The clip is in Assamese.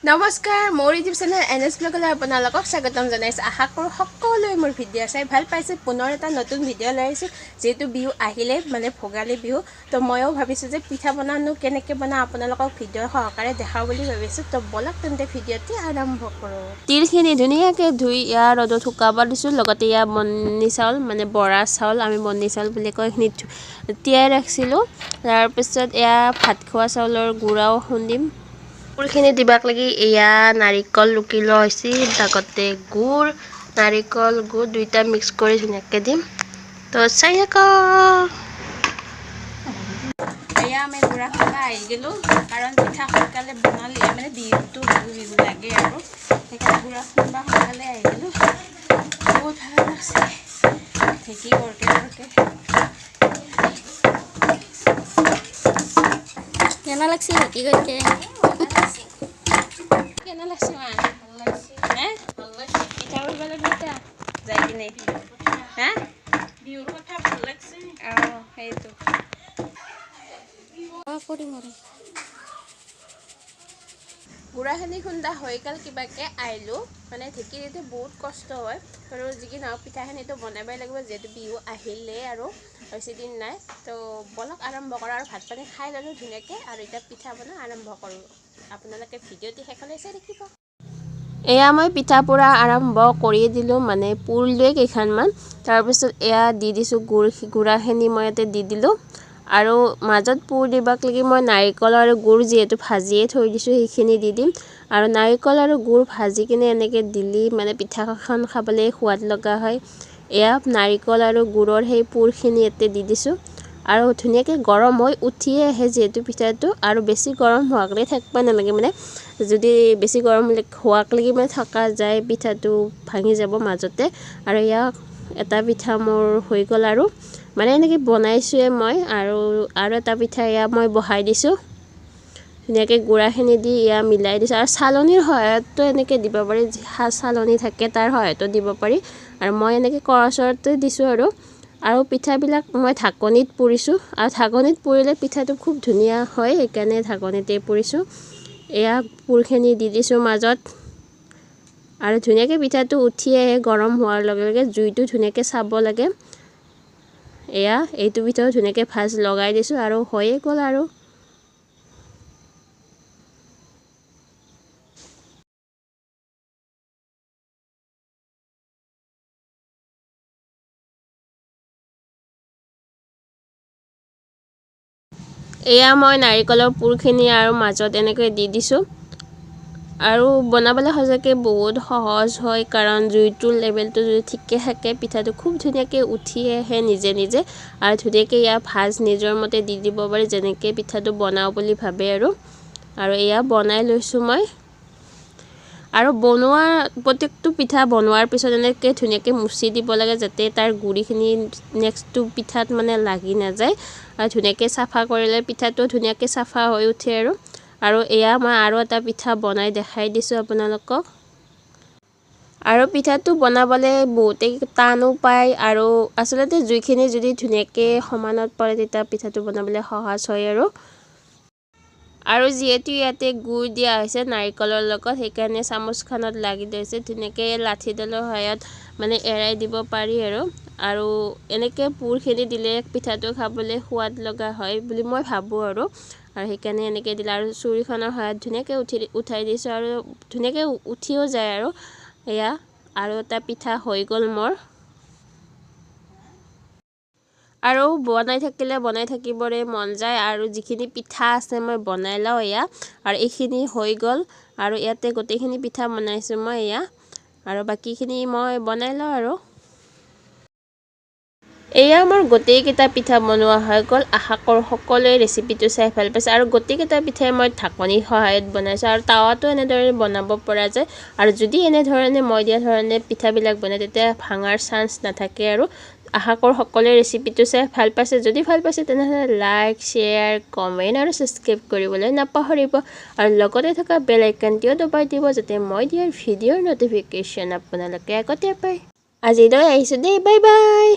নমস্কাৰ মোৰ ইউটিউব চেনেল এনএছ ব্লগলৈ আপোনালোকক স্বাগতম জনাইছোঁ। আশা কৰোঁ সকলোৱে মোৰ ভিডিঅ' চাই ভাল পাইছে। পুনৰ এটা নতুন ভিডিঅ' লৈ আহিছোঁ। যিহেতু বিহু আহিলে মানে ভোগালী বিহু, তো ময়ো ভাবিছোঁ যে পিঠা বনানো কেনেকৈ বনাওঁ আপোনালোকক ভিডিঅ' সহকাৰে দেখাওঁ বুলি ভাবিছোঁ। তো বলক তেন্তে ভিডিঅ'টি আৰম্ভ কৰোঁ। তিলখিনি ধুনীয়াকৈ ধুই ইয়াৰ ৰ'দত শুকাব দিছোঁ। লগতে ইয়াৰ বন্নি চাউল মানে বৰা চাউল, আমি বন্নি চাউল বুলি কয়, সেইখিনি তিয়াই ৰাখিছিলোঁ। তাৰপিছত এয়া ভাত খোৱা চাউলৰ গুড়াও খুন্দিম। গুড়খিনি দিবাক লাগি এয়া নাৰিকল ৰুকি লোৱা হৈছে। লগতে গুড় নাৰিকল গুড় দুইটা মিক্স কৰি ধুনীয়াকৈ দিম। তো চাই এয়া আমি গুড়া খুন্দা আহি গ'লোঁ, কাৰণ পিঠা সোনকালে বনালে মানে বিহুটো বিহু লাগে আৰু সেইকাৰণে গুড়া খুন্দা সোনকালে আহি গ'লোঁ। বহুত ভাল লাগছে ঢেঁকী বৰকৈ কেনা লাগছে ঢেঁকী কৰতে কেনা লাগছে মা হ্যাঁ পিঠা কৰিব পিঠা যাই কিনে হা বিহুৰ কথা ভাল লাগছে। সেইটো গুড়াখিনি খুন্দা হৈ গ'ল। কিবাকৈ আহিলোঁ মানে ঢেঁকীটো বহুত কষ্ট হয়, আৰু যিকি নহওক পিঠাখিনিতো বনাবই লাগিব, যিহেতু বিহু আহিলেই আৰু বেছি দিন নাই। তো বলক আৰম্ভ কৰোঁ, আৰু ভাত পানী খাই ল'লোঁ ধুনীয়াকৈ, আৰু এতিয়া পিঠা বনা আৰম্ভ কৰোঁ। আপোনালোকে ভিডিঅ'টি শেষলৈ চাই থাকিব। এয়া মই পিঠা পোৰা আৰম্ভ কৰি দিলোঁ, মানে পুৰিলোৱে কেইখনমান। তাৰপিছত এয়া দি দিছোঁ গুড়াখিনি মই ইয়াতে দি দিলোঁ, আৰু মাজত পুৰ দিবাক লাগি মই নাৰিকল আৰু গুড় যিহেতু ভাজিয়ে থৈ দিছোঁ সেইখিনি দি দিম। আৰু নাৰিকল আৰু গুড় ভাজি কিনে এনেকৈ দিলি মানে পিঠাখন খাবলৈ সোৱাদ লগা হয়। এয়া নাৰিকল আৰু গুড়ৰ সেই পুৰখিনি ইয়াতে দি দিছোঁ, আৰু ধুনীয়াকৈ গৰম হৈ উঠিয়ে আহে যিহেতু পিঠাটো, আৰু বেছি গৰম হোৱাকলৈ থাকিব নালাগে। মানে যদি বেছি গৰম হোৱাক লাগি মানে থকা যায় পিঠাটো ভাঙি যাব মাজতে। আৰু ইয়াক এটা পিঠা মোৰ হৈ গ'ল, আৰু মানে এনেকৈ বনাইছোঁৱে মই, আৰু এটা পিঠা এয়া মই বহাই দিছোঁ। ধুনীয়াকৈ গুড়াখিনি দি এয়া মিলাই দিছোঁ, আৰু চালনীৰ সহায়তো এনেকৈ দিব পাৰি, চালনী থাকে তাৰ সহায়তো দিব পাৰি, আৰু মই এনেকৈ কৰচৰতে দিছোঁ। আৰু পিঠাবিলাক মই ঢাকনিত পুৰিছোঁ, আৰু ঢাকনিত পুৰিলে পিঠাটো খুব ধুনীয়া হয়, সেইকাৰণে ঢাকনিতে পুৰিছোঁ। এয়া পুৰখিনি দি দিছোঁ মাজত, আৰু ধুনীয়াকৈ পিঠাটো উঠি আহে গৰম হোৱাৰ লগে লগে। জুইটো ধুনীয়াকৈ চাব লাগে। এয়া এইটো পিঠাও ধুনীয়াকৈ ভাজ লগাই দিছোঁ, আৰু হৈয়ে গ'ল। আৰু এয়া মই নাৰিকলৰ পুৰখিনি আৰু মাজত এনেকৈ দি দিছোঁ, আৰু বনাবলৈ সঁচাকৈ বহুত সহজ হয়, কাৰণ জুইটোৰ লেভেলটো যদি ঠিকে থাকে পিঠাটো খুব ধুনীয়াকৈ উঠি আহে নিজে নিজে, আৰু ধুনীয়াকৈ এয়া ভাজ নিজৰ মতে দি দিব পাৰি, যেনেকৈ পিঠাটো বনাওঁ বুলি ভাবে। আৰু এয়া বনাই লৈছোঁ মই, আৰু প্ৰত্যেকটো পিঠা বনোৱাৰ পিছত এনেকৈ ধুনীয়াকৈ মুচি দিব লাগে, যাতে তাৰ গুড়িখিনি নেক্সটটো পিঠাত মানে লাগি নাযায়, আৰু ধুনীয়াকৈ চাফা কৰিলে পিঠাটো ধুনীয়াকৈ চাফা হৈ উঠে। আৰু এয়া মই আৰু এটা পিঠা বনাই দেখাই দিছোঁ আপোনালোকক। আৰু পিঠাটো বনাবলৈ বহুতেই টানো পায়, আৰু আচলতে জুইখিনি যদি ধুনীয়াকৈ সমানত পৰে তেতিয়া পিঠাটো বনাবলৈ সহজ হয়। আৰু যিহেতু ইয়াতে গুড় দিয়া হৈছে নাৰিকলৰ লগত, সেইকাৰণে চামুচখনত লাগি ধৰিছে, ধুনীয়াকৈ লাঠিডালৰ সহায়ত মানে এৰাই দিব পাৰি। আৰু এনেকৈ পুৰখিনি দিলে পিঠাটো খাবলৈ সোৱাদ লগা হয় বুলি মই ভাবোঁ, আৰু সেইকাৰণে এনেকৈ দিলে, আৰু চুৰিখনৰ সহায়ত ধুনীয়াকৈ উঠাই দিছোঁ, আৰু ধুনীয়াকৈ উঠিও যায়। আৰু এয়া আৰু এটা পিঠা হৈ গ'ল মোৰ, আৰু বনাই থাকিবৰে মন যায়, আৰু যিখিনি পিঠা আছে মই বনাই লওঁ এয়া। আৰু এইখিনি হৈ গ'ল, আৰু ইয়াতে গোটেইখিনি পিঠা বনাইছোঁ মই এয়া, আৰু বাকীখিনি মই বনাই লওঁ। আৰু এয়া মোৰ গোটেইকেইটা পিঠা বনোৱা হৈ গ'ল। আশা কৰোঁ সকলোৱে ৰেচিপিটো চাই ভাল পাইছে, আৰু গোটেইকেইটা পিঠাই মই ঢাকনিৰ সহায়ত বনাইছোঁ, আৰু টাৱাতো এনেদৰে বনাব পৰা যায়। আৰু যদি এনেধৰণে মই দিয়া ধৰণে পিঠাবিলাক বনায় তেতিয়া ভাঙাৰ চান্স নাথাকে। আৰু আশা কৰোঁ সকলোৱে ৰেচিপিটো চাই ভাল পাইছে। যদি ভাল পাইছে তেনেহ'লে লাইক, শ্বেয়াৰ, কমেণ্ট আৰু ছাবস্ক্ৰাইব কৰিবলৈ নাপাহৰিব, আৰু লগতে থকা বেল আইকনটিও দবাই দিব, যাতে মই দিয়াৰ ভিডিঅ'ৰ ন'টিফিকেশ্যন আপোনালোকে আগতে পায়। আজিলৈ আহিছোঁ দেই, বাই বাই।